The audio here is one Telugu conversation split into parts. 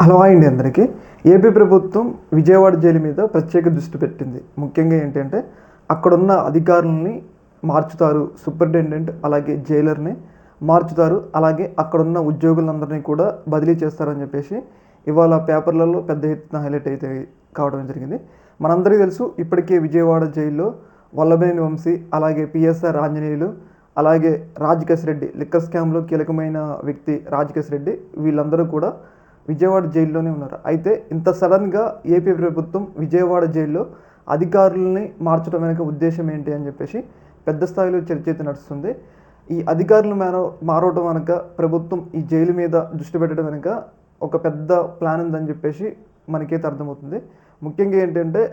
హలో అండి అందరికీ. ఏపీ ప్రభుత్వం విజయవాడ జైలు మీద ప్రత్యేక దృష్టి పెట్టింది. ముఖ్యంగా ఏంటంటే అక్కడున్న అధికారులని మార్చుతారు, సూపరింటెండెంట్ అలాగే జైలర్ని మార్చుతారు, అలాగే అక్కడున్న ఉద్యోగులందరినీ కూడా బదిలీ చేస్తారని చెప్పేసి ఇవాళ పేపర్లలో పెద్ద ఎత్తున హైలైట్ అయితే కావడం జరిగింది. మనందరికీ తెలుసు, ఇప్పటికే విజయవాడ జైల్లో వల్లభనేని వంశీ, అలాగే పిఎస్ఆర్ ఆంజనేయులు, అలాగే రాజకేశ్ రెడ్డి, లిక్కర్ స్కామ్లో కీలకమైన వ్యక్తి రాజకేశ్ రెడ్డి, వీళ్ళందరూ కూడా విజయవాడ జైల్లోనే ఉన్నారు. అయితే ఇంత సడన్గా ఏపీ ప్రభుత్వం విజయవాడ జైల్లో అధికారులని మార్చడం వెనక ఉద్దేశం ఏంటి అని చెప్పేసి పెద్ద స్థాయిలో చర్చ అయితే నడుస్తుంది. ఈ అధికారులు మారవటం వెనక ప్రభుత్వం ఈ జైలు మీద దృష్టి పెట్టడం వెనక ఒక పెద్ద ప్లాన్ ఉందని చెప్పేసి మనకైతే అర్థమవుతుంది. ముఖ్యంగా ఏంటంటే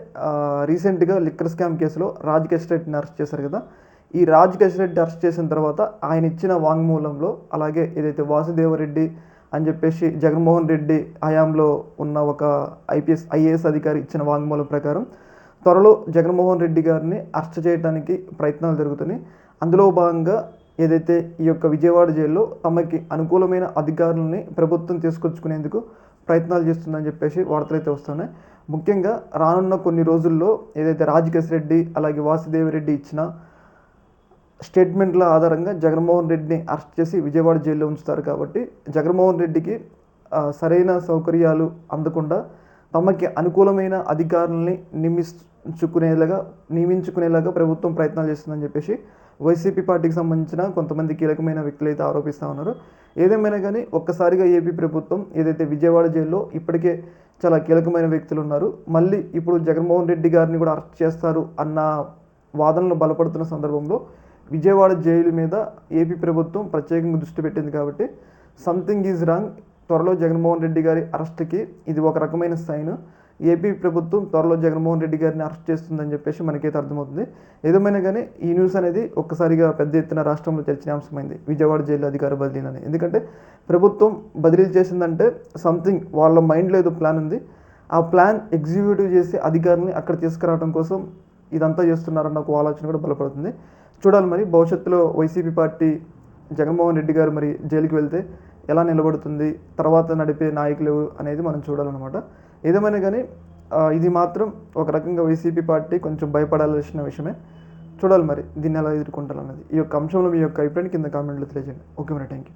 రీసెంట్గా లిక్కర్ స్కామ్ కేసులో రాజకేశ్ రెడ్డిని అరెస్ట్ చేశారు కదా. ఈ రాజకేశ్ రెడ్డి అరెస్ట్ చేసిన తర్వాత ఆయన ఇచ్చిన వాంగ్మూలంలో, అలాగే ఏదైతే వాసుదేవరెడ్డి అని చెప్పేసి జగన్మోహన్ రెడ్డి హయాంలో ఉన్న ఒక ఐఏఎస్ అధికారి ఇచ్చిన వాంగ్మూలం ప్రకారం త్వరలో జగన్మోహన్ రెడ్డి గారిని అరెస్ట్ చేయడానికి ప్రయత్నాలు జరుగుతున్నాయి. అందులో భాగంగా ఏదైతే ఈ యొక్క విజయవాడ జైల్లో తమకి అనుకూలమైన అధికారులని ప్రభుత్వం తీసుకొచ్చుకునేందుకు ప్రయత్నాలు చేస్తుందని చెప్పేసి వార్తలు అయితే వస్తున్నాయి. ముఖ్యంగా రానున్న కొన్ని రోజుల్లో ఏదైతే రాజకేశ్ రెడ్డి అలాగే వాసుదేవరెడ్డి ఇచ్చిన స్టేట్మెంట్ల ఆధారంగా జగన్మోహన్ రెడ్డిని అరెస్ట్ చేసి విజయవాడ జైల్లో ఉంచుతారు. కాబట్టి జగన్మోహన్ రెడ్డికి సరైన సౌకర్యాలు అందకుండా తమకి అనుకూలమైన అధికారులని నియమించుకునేలాగా ప్రభుత్వం ప్రయత్నాలు చేస్తుందని చెప్పేసి వైసీపీ పార్టీకి సంబంధించిన కొంతమంది కీలకమైన వ్యక్తులు అయితే ఆరోపిస్తూ ఉన్నారు. ఏదేమైనా కానీ ఒక్కసారిగా ఏపీ ప్రభుత్వం ఏదైతే విజయవాడ జైల్లో ఇప్పటికే చాలా కీలకమైన వ్యక్తులు ఉన్నారు, మళ్ళీ ఇప్పుడు జగన్మోహన్ రెడ్డి గారిని కూడా అరెస్ట్ చేస్తారు అన్న వాదనలు బలపడుతున్న సందర్భంలో విజయవాడ జైలు మీద ఏపీ ప్రభుత్వం ప్రత్యేకంగా దృష్టి పెట్టింది. కాబట్టి సంథింగ్ ఈజ్ రాంగ్. త్వరలో జగన్మోహన్ రెడ్డి గారి అరెస్ట్కి ఇది ఒక రకమైన సైన్. ఏపీ ప్రభుత్వం త్వరలో జగన్మోహన్ రెడ్డి గారిని అరెస్ట్ చేస్తుందని చెప్పేసి మనకైతే అర్థమవుతుంది. ఏదేమైనా కానీ ఈ న్యూస్ అనేది ఒక్కసారిగా పెద్ద ఎత్తున రాష్ట్రంలో చర్చనీయాంశమైంది, విజయవాడ జైలు అధికార బదిలీనని. ఎందుకంటే ప్రభుత్వం బదిలీ చేసిందంటే సంథింగ్ వాళ్ళ మైండ్లో ఏదో ప్లాన్ ఉంది. ఆ ప్లాన్ ఎగ్జిక్యూటివ్ చేసి అధికారులని అక్కడ తీసుకురావడం కోసం ఇదంతా చేస్తున్నారన్న ఒక ఆలోచన కూడా బలపడుతుంది. చూడాలి మరి భవిష్యత్తులో వైసీపీ పార్టీ జగన్మోహన్ రెడ్డి గారు మరి జైలుకి వెళ్తే ఎలా నిలబడుతుంది, తర్వాత నడిపే నాయకులు అనేది మనం చూడాలన్నమాట. ఏదేమైనా కానీ ఇది మాత్రం ఒక రకంగా వైసీపీ పార్టీ కొంచెం భయపడాల్సిన విషయమే. చూడాలి మరి దీన్ని ఎలా ఎదుర్కొంటారన్నది. ఈ యొక్క అంశంలో మీ యొక్క అభిప్రాయాన్ని కింద కామెంట్లో తెలియజేయండి. ఓకే మరి, థ్యాంక్ యూ.